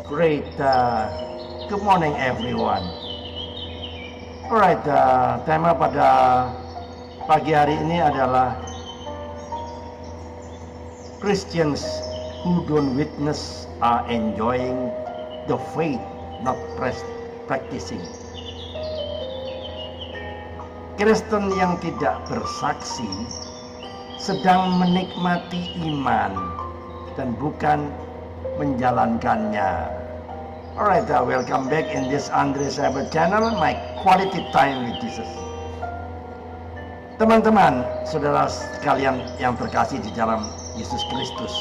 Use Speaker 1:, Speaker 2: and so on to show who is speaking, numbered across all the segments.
Speaker 1: Great. Good morning everyone. Alright, tema pada pagi hari ini adalah Christians who don't witness are enjoying the faith, not practicing. Kristen yang tidak bersaksi sedang menikmati iman dan bukan menjalankannya. Alright, welcome back in this Andre Sabat channel, my quality time with Jesus. Teman-teman, saudara sekalian yang terkasih di dalam Yesus Kristus,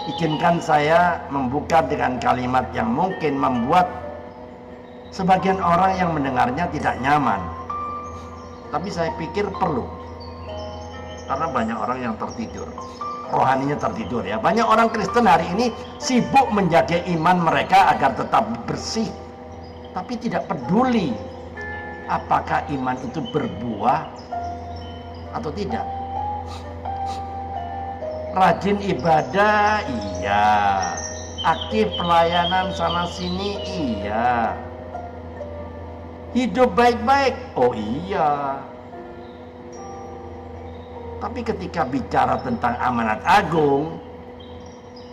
Speaker 1: izinkan saya membuka dengan kalimat yang mungkin membuat sebagian orang yang mendengarnya tidak nyaman. Tapi saya pikir perlu, karena banyak orang yang tertidur, rohaninya tertidur ya. Banyak orang Kristen hari ini sibuk menjaga iman mereka agar tetap bersih, tapi tidak peduli apakah iman itu berbuah atau tidak. Rajin ibadah, iya. Aktif pelayanan sana sini, iya. Hidup baik-baik, oh iya. Tapi ketika bicara tentang amanat agung,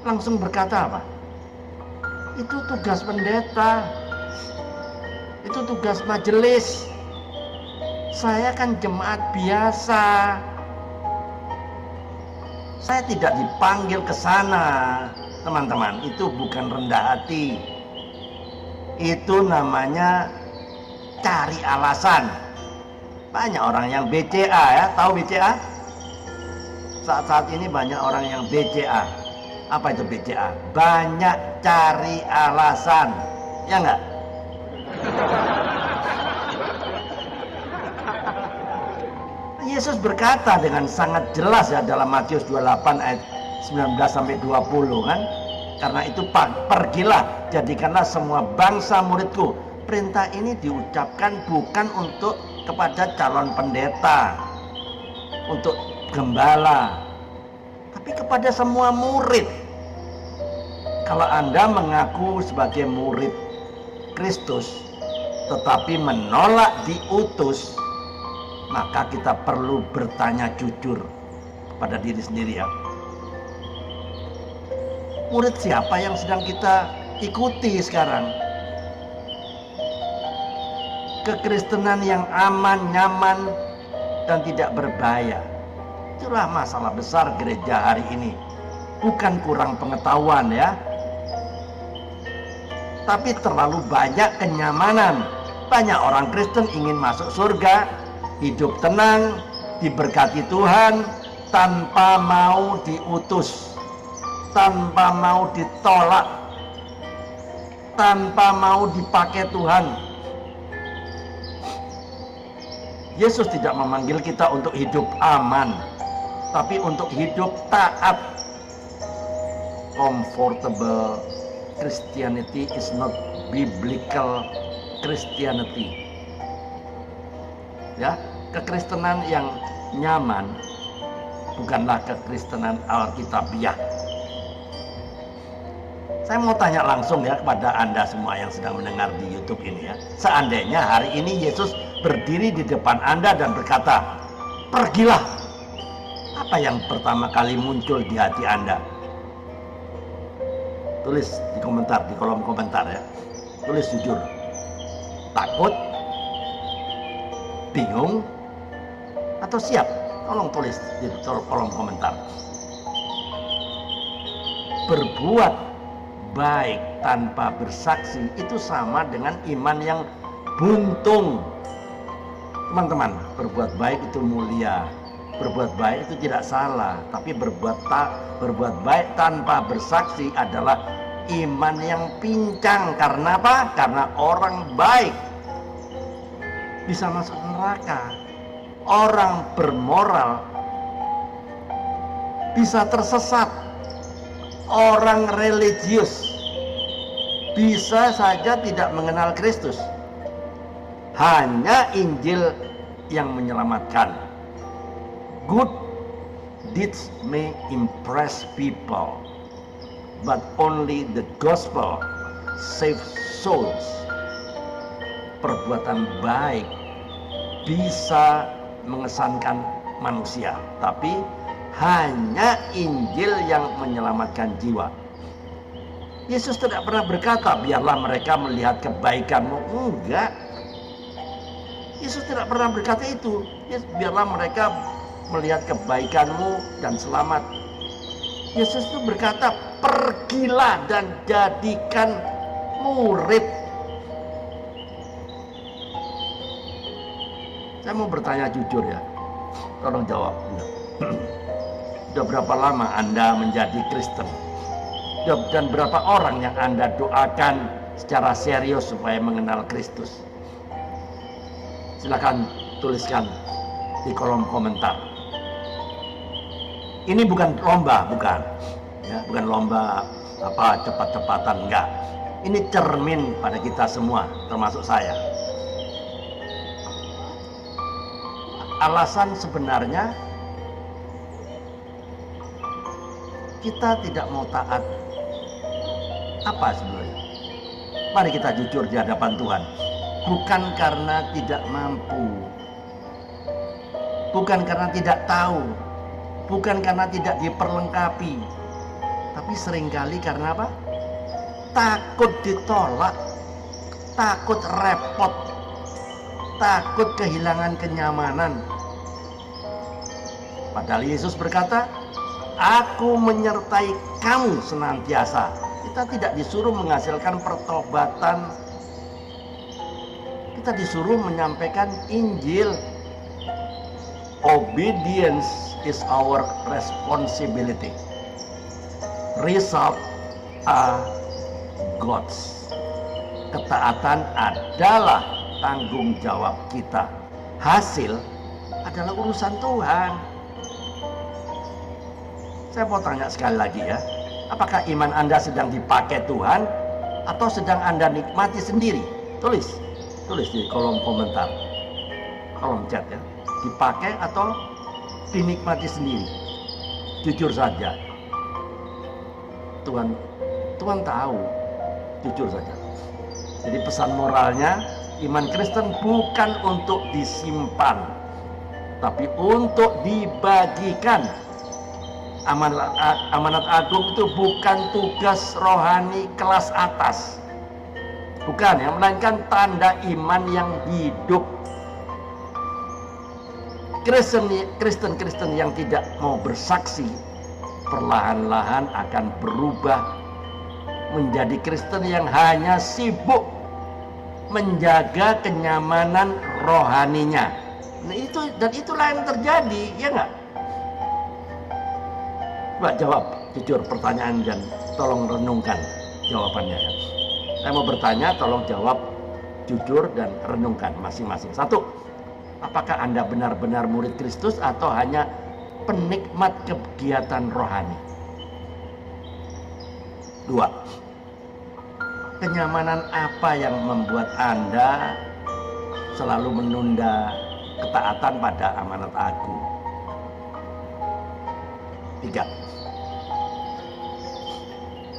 Speaker 1: langsung berkata apa? Itu tugas pendeta, itu tugas majelis. Saya kan jemaat biasa, saya tidak dipanggil ke sana. Teman-teman, itu bukan rendah hati, itu namanya cari alasan. Banyak orang yang BCA ya, tahu BCA? Saat ini banyak orang yang BCA. Apa itu BCA? Banyak cari alasan, ya enggak? Yesus berkata dengan sangat jelas ya dalam Matius 28 ayat 19 sampai 20 kan? Karena itu pergilah, jadikanlah semua bangsa muridku. Perintah ini diucapkan bukan untuk kepada calon pendeta, untuk gembala, tapi kepada semua murid. Kalau Anda mengaku sebagai murid Kristus tetapi menolak diutus, maka kita perlu bertanya jujur kepada diri sendiri ya. Murid siapa yang sedang kita ikuti sekarang? Kekristenan yang aman, nyaman, dan tidak berbahaya. Itulah masalah besar gereja hari ini. Bukan kurang pengetahuan ya, tapi terlalu banyak kenyamanan. Banyak orang Kristen ingin masuk surga, hidup tenang, diberkati Tuhan, tanpa mau diutus, tanpa mau ditolak, tanpa mau dipakai Tuhan. Yesus tidak memanggil kita untuk hidup aman, tapi untuk hidup taat. Comfortable Christianity is not biblical Christianity. Ya, kekristenan yang nyaman bukanlah kekristenan Alkitabiah. Saya mau tanya langsung ya kepada Anda semua yang sedang mendengar di YouTube ini ya. Seandainya hari ini Yesus berdiri di depan Anda dan berkata, "Pergilah." Apa yang pertama kali muncul di hati Anda? Tulis di komentar, di kolom komentar ya. Tulis jujur. Takut? Bingung? Atau siap? Tolong tulis di kolom komentar. Berbuat baik tanpa bersaksi itu sama dengan iman yang buntung. Teman-teman, berbuat baik itu mulia. Berbuat baik itu tidak salah, tapi berbuat baik tanpa bersaksi adalah iman yang pincang. Karena apa? Karena orang baik bisa masuk neraka. Orang bermoral bisa tersesat. Orang religius bisa saja tidak mengenal Kristus. Hanya Injil yang menyelamatkan. Good deeds may impress people, but only the gospel saves souls. Perbuatan baik bisa mengesankan manusia, tapi hanya Injil yang menyelamatkan jiwa. Yesus tidak pernah berkata, biarlah mereka melihat kebaikanmu. Enggak. Yesus tidak pernah berkata itu. Biarlah mereka melihat kebaikanmu dan selamat. Yesus itu berkata, pergilah dan jadikan murid. Saya mau bertanya jujur ya, tolong jawab. Sudah berapa lama Anda menjadi Kristen? Dan berapa orang yang Anda doakan secara serius supaya mengenal Kristus? Silakan tuliskan di kolom komentar. Ini bukan lomba, bukan. Ya, bukan lomba cepat-cepatan, enggak. Ini cermin pada kita semua, termasuk saya. Alasan sebenarnya kita tidak mau taat apa sebenarnya? Mari kita jujur di hadapan Tuhan. Bukan karena tidak mampu, bukan karena tidak tahu, bukan karena tidak diperlengkapi, tapi seringkali karena apa? Takut ditolak, takut repot, takut kehilangan kenyamanan. Padahal Yesus berkata, aku menyertai kamu senantiasa. Kita tidak disuruh menghasilkan pertobatan. Kita disuruh menyampaikan Injil. Obedience is our responsibility. Result are God's. Ketaatan adalah tanggung jawab kita. Hasil adalah urusan Tuhan. Saya mau tanya sekali lagi ya, apakah iman Anda sedang dipakai Tuhan atau sedang Anda nikmati sendiri? Tulis di kolom komentar, kolom chat ya. Dipakai atau dinikmati sendiri? Jujur saja. Tuhan tahu, jujur saja. Jadi pesan moralnya, iman Kristen bukan untuk disimpan, tapi untuk dibagikan. Amanat agung itu bukan tugas rohani kelas atas, bukan ya, melainkan tanda iman yang hidup. Kristen yang tidak mau bersaksi perlahan-lahan akan berubah menjadi Kristen yang hanya sibuk menjaga kenyamanan rohaninya. Nah, itulah yang terjadi, ya enggak? Mbak, jawab jujur pertanyaan dan tolong renungkan jawabannya. Saya mau bertanya, tolong jawab jujur dan renungkan masing-masing. 1. Apakah Anda benar-benar murid Kristus atau hanya penikmat kegiatan rohani? 2. Kenyamanan apa yang membuat Anda selalu menunda ketaatan pada amanat agung? 3.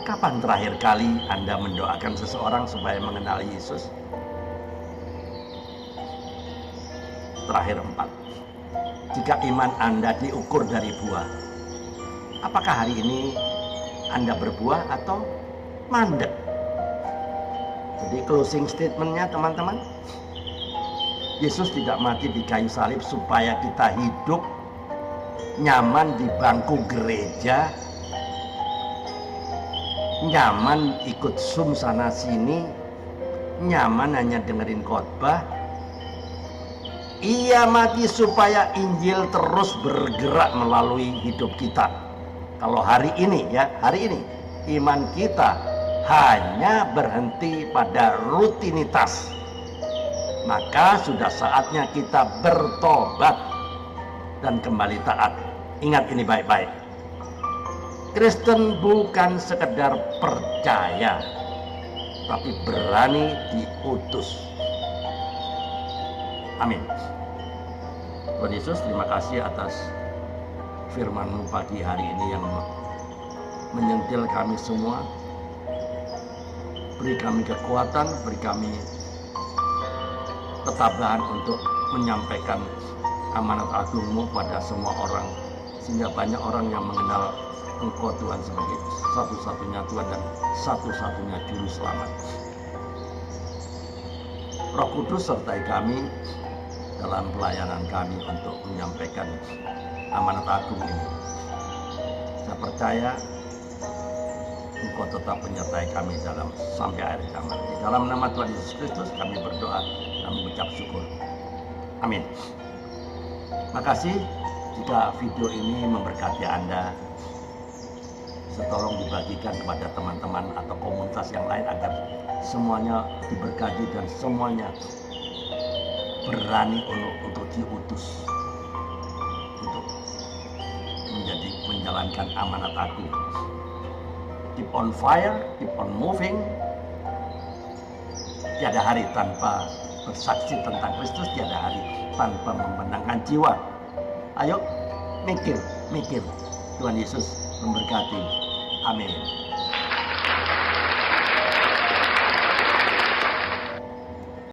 Speaker 1: Kapan terakhir kali Anda mendoakan seseorang supaya mengenal Yesus? Terakhir 4. Jika iman Anda diukur dari buah, apakah hari ini Anda berbuah atau mandek? Jadi closing statementnya teman-teman, Yesus tidak mati di kayu salib supaya kita hidup nyaman di bangku gereja, nyaman ikut Zoom sana sini, nyaman hanya dengerin khotbah. Ia mati supaya Injil terus bergerak melalui hidup kita. Kalau hari ini iman kita hanya berhenti pada rutinitas, maka sudah saatnya kita bertobat dan kembali taat. Ingat ini baik-baik. Kristen bukan sekedar percaya, tapi berani diutus. Amin. Tuhan Yesus, terima kasih atas firman-Mu pagi hari ini yang menyentil kami semua. Beri kami kekuatan, beri kami ketabahan untuk menyampaikan amanat agung-Mu pada semua orang, sehingga banyak orang yang mengenal Engkau Tuhan sebagai satu-satunya Tuhan dan satu-satunya Juru Selamat. Roh Kudus sertai kami dalam pelayanan kami untuk menyampaikan amanat agung ini. Saya percaya Engkau tetap menyertai kami dalam sampai akhir zaman. Di dalam nama Tuhan Yesus Kristus kami berdoa dan mengucap syukur. Amin. Makasih jika video ini memberkati Anda. Tolong dibagikan kepada teman-teman atau komunitas yang lain agar semuanya diberkati dan semuanya berani untuk diutus untuk menjalankan amanat agung. Keep on fire, keep on moving. Tiada hari tanpa bersaksi tentang Kristus, tiada hari tanpa memenangkan jiwa. Ayo mikir. Tuhan Yesus memberkati. Amin.